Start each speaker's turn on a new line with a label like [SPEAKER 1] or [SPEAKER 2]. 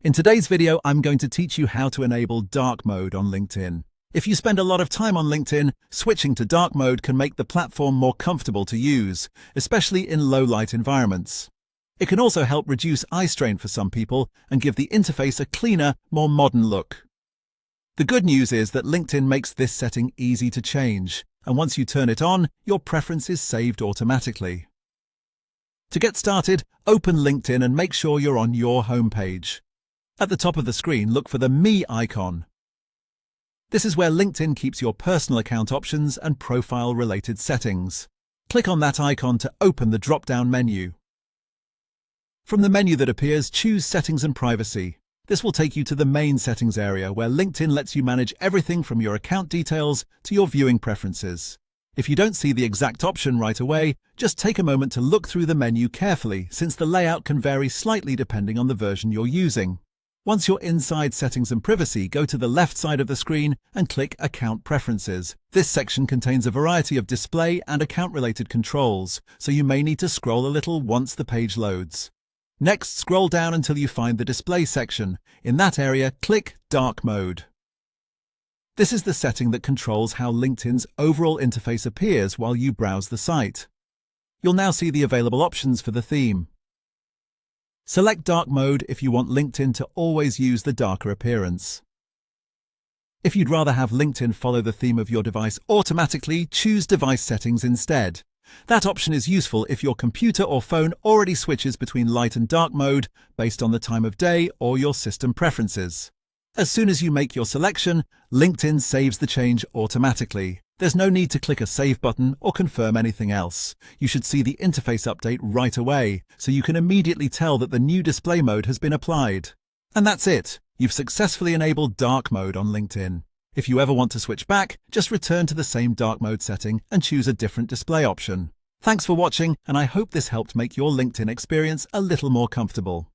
[SPEAKER 1] In today's video, I'm going to teach you how to enable dark mode on LinkedIn. If you spend a lot of time on LinkedIn, switching to dark mode can make the platform more comfortable to use, especially in low-light environments. It can also help reduce eye strain for some people and give the interface a cleaner, more modern look. The good news is that LinkedIn makes this setting easy to change, and once you turn it on, your preference is saved automatically. To get started, open LinkedIn and make sure you're on your homepage. At the top of the screen, look for the Me icon. This is where LinkedIn keeps your personal account options and profile-related settings. Click on that icon to open the drop-down menu. From the menu that appears, choose Settings and Privacy. This will take you to the main settings area where LinkedIn lets you manage everything from your account details to your viewing preferences. If you don't see the exact option right away, just take a moment to look through the menu carefully, since the layout can vary slightly depending on the version you're using. Once you're inside Settings and Privacy, go to the left side of the screen and click Account Preferences. This section contains a variety of display and account-related controls, so you may need to scroll a little once the page loads. Next, scroll down until you find the Display section. In that area, click Dark Mode. This is the setting that controls how LinkedIn's overall interface appears while you browse the site. You'll now see the available options for the theme. Select Dark Mode if you want LinkedIn to always use the darker appearance. If you'd rather have LinkedIn follow the theme of your device automatically, choose Device Settings instead. That option is useful if your computer or phone already switches between light and dark mode based on the time of day or your system preferences. As soon as you make your selection, LinkedIn saves the change automatically. There's no need to click a Save button or confirm anything else. You should see the interface update right away, so you can immediately tell that the new display mode has been applied. And that's it. You've successfully enabled dark mode on LinkedIn. If you ever want to switch back, just return to the same dark mode setting and choose a different display option. Thanks for watching, and I hope this helped make your LinkedIn experience a little more comfortable.